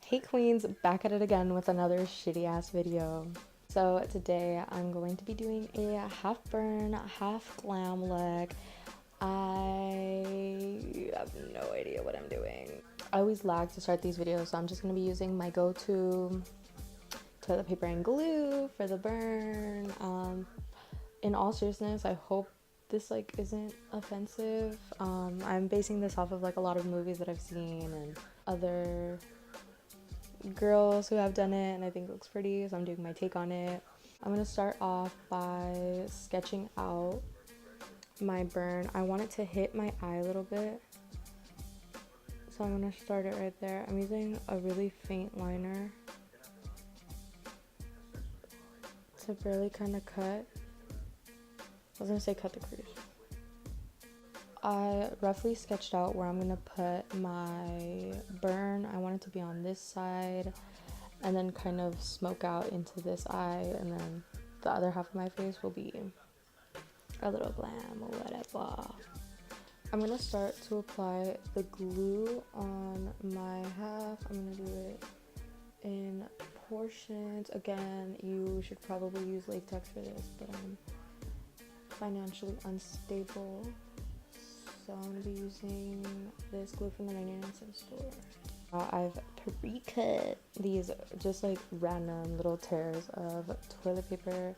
Hey queens, back at it again with another shitty ass video. So today I'm going to be doing a half burn, half glam look. I have no idea what I'm doing. I always lag to start these videos, so I'm just going to be using my go-to toilet paper and glue for the burn. In all seriousness, I hope this isn't offensive. I'm basing this off of a lot of movies that I've seen and other girls who have done it, and I think it looks pretty, so I'm doing my take on it. I'm gonna start off by sketching out my burn. I want it to hit my eye a little bit, so I'm gonna start it right there. I'm using a really faint liner to barely kind of cut. I was gonna say cut the crease. I roughly sketched out where I'm gonna put my burn. I want it to be on this side and then kind of smoke out into this eye, and then the other half of my face will be a little glam or whatever. I'm gonna start to apply the glue on my half. I'm gonna do it in portions. Again, you should probably use latex for this, but I'm financially unstable, so I'm gonna be using this glue from the 99-cent store. I've pre-cut these just random little tears of toilet paper,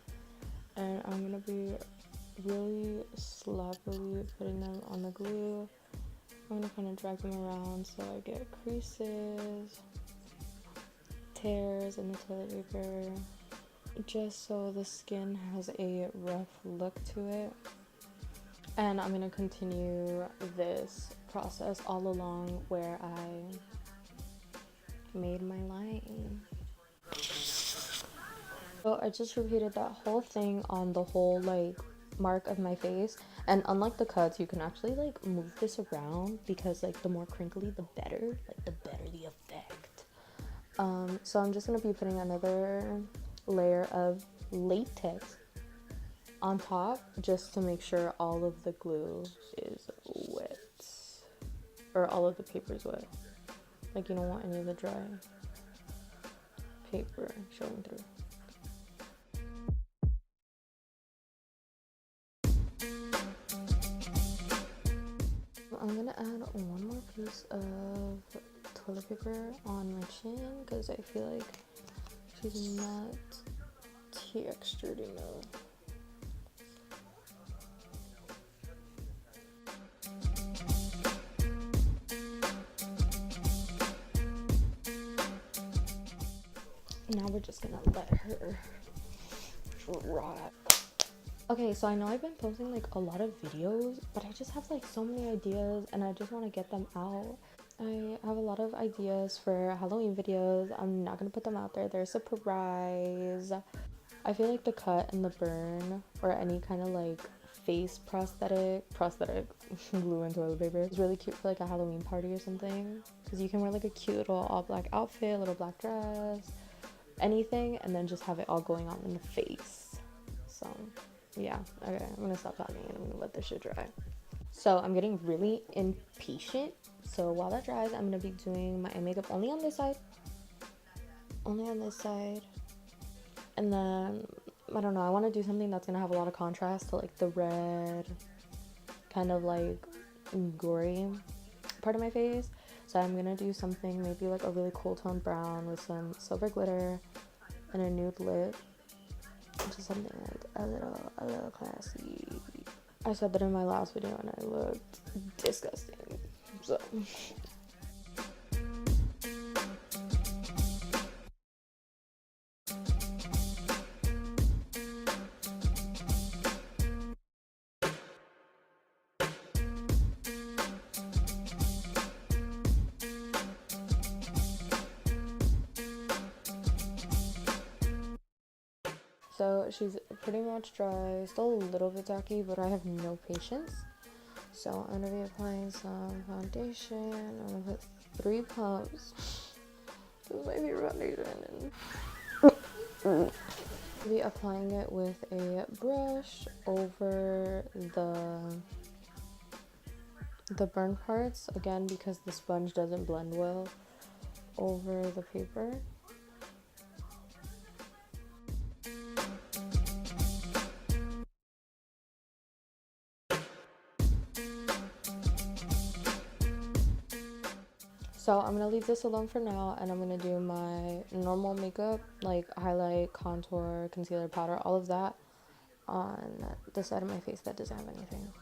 and I'm gonna be really sloppily putting them on the glue. I'm gonna kind of drag them around so I get creases, tears in the toilet paper, just so the skin has a rough look to it. And I'm gonna continue this process all along where I made my line. So I just repeated that whole thing on the whole mark of my face, and unlike the cuts, you can actually move this around because the more crinkly the better, the better the effect. So I'm just gonna be putting another layer of latex on top just to make sure all of the glue is wet, or all of the paper is wet. You don't want any of the dry paper showing through. I'm gonna add one more piece of toilet paper on my chin because I feel like she's not textured enough. Now we're just gonna let her rot. Okay, so I know I've been posting a lot of videos, but I just have so many ideas and I just want to get them out. I have a lot of ideas for Halloween videos. I'm not gonna put them out there, they're a surprise. I feel like the cut and the burn, or any kind of face prosthetic glue and toilet paper is really cute for a Halloween party or something, because you can wear a cute little all black outfit, little black dress, anything, and then just have it all going on in the face. So yeah, okay, I'm gonna stop talking and I'm gonna let this shit dry. So I'm getting really impatient, so while that dries, I'm gonna be doing my eye makeup only on this side, and then I don't know, I want to do something that's gonna have a lot of contrast to the red kind of gory part of my face. So I'm gonna do something maybe a really cool tone brown with some silver glitter and a nude lip, just something a little classy. I said that in my last video and I looked disgusting, so she's pretty much dry, still a little bit tacky, but I have no patience. So I'm gonna be applying some foundation. I'm gonna put 3 pumps. This is my favorite foundation. I'll be applying it with a brush over the burn parts, again because the sponge doesn't blend well over the paper. So I'm gonna leave this alone for now, and I'm gonna do my normal makeup, like highlight, contour, concealer, powder, all of that on the side of my face that doesn't have anything.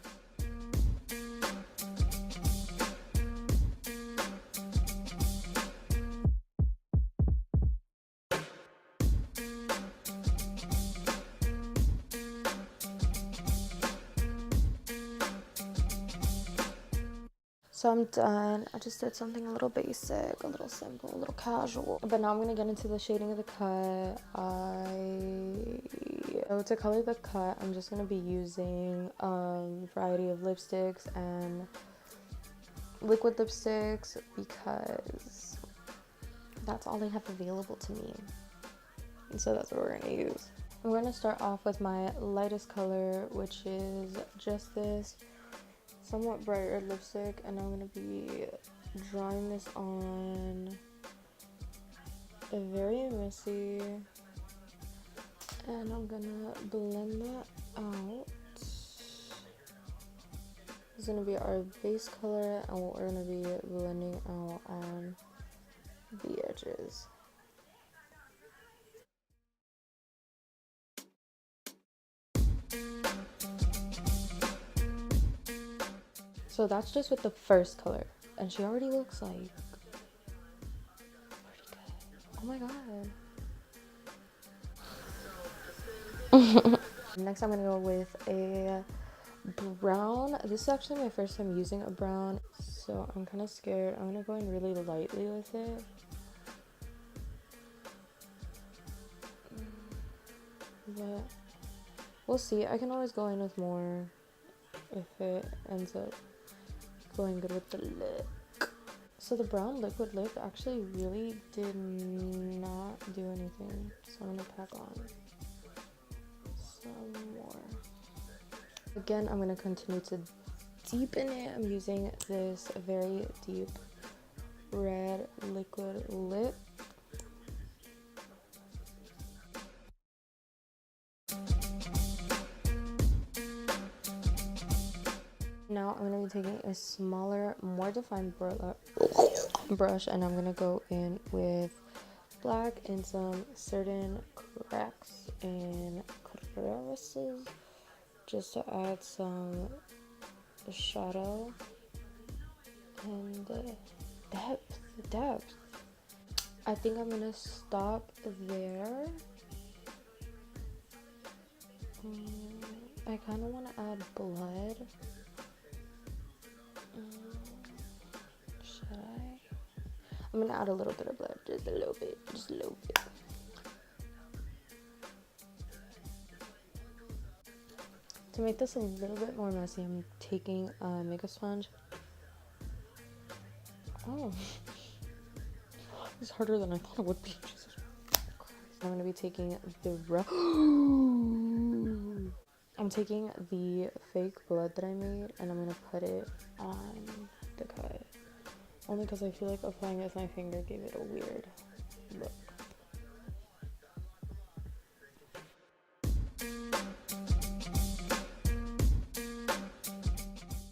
So I'm done. I just did something a little basic, a little simple, a little casual. But now I'm gonna get into the shading of the cut. So to color the cut, I'm just gonna be using a variety of lipsticks and liquid lipsticks because that's all they have available to me. And so that's what we're gonna use. I'm gonna start off with my lightest color, which is just this somewhat bright red lipstick, and I'm gonna be drawing this on very messy, and I'm gonna blend that out. This is gonna be our base color, and what we're gonna be blending out on the edges. So that's just with the first color, and she already looks like pretty good. Oh my god. Next I'm gonna go with a brown. This is actually my first time using a brown, so I'm kind of scared. I'm gonna go in really lightly with it. But we'll see. I can always go in with more if it ends up going good with the look. So the brown liquid lip actually really did not do anything. So I'm gonna pack on some more. Again, I'm gonna continue to deepen it. I'm using this very deep red liquid lip. Now I'm going to be taking a smaller, more defined brush, and I'm going to go in with black and some certain cracks and crevices just to add some shadow and depth. I think I'm going to stop there. I kind of want to add blood. Should I? I'm gonna add a little bit of blood, just a little bit. To make this a little bit more messy, I'm taking a makeup sponge. Oh, it's harder than I thought it would be. Jesus Christ. I'm gonna be taking I'm taking the fake blood that I made, and I'm gonna put it on the cut. Only because I feel like applying it with my finger gave it a weird look.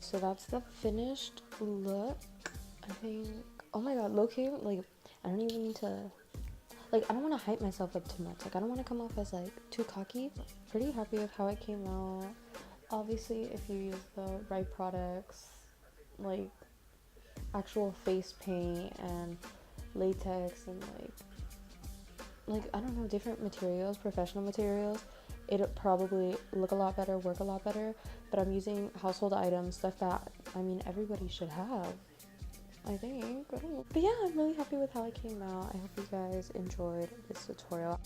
So that's the finished look. I think, oh my god, low-key, like, I don't even need to, like, I don't want to hype myself up too much. Like, I don't want to come off as, like, too cocky. Pretty happy with how it came out. Obviously, if you use the right products, like actual face paint and latex and like I don't know, different materials, professional materials, it'll probably look a lot better, work a lot better. But I'm using household items, stuff that, I mean, everybody should have, I think. I don't know. But yeah, I'm really happy with how it came out. I hope you guys enjoyed this tutorial.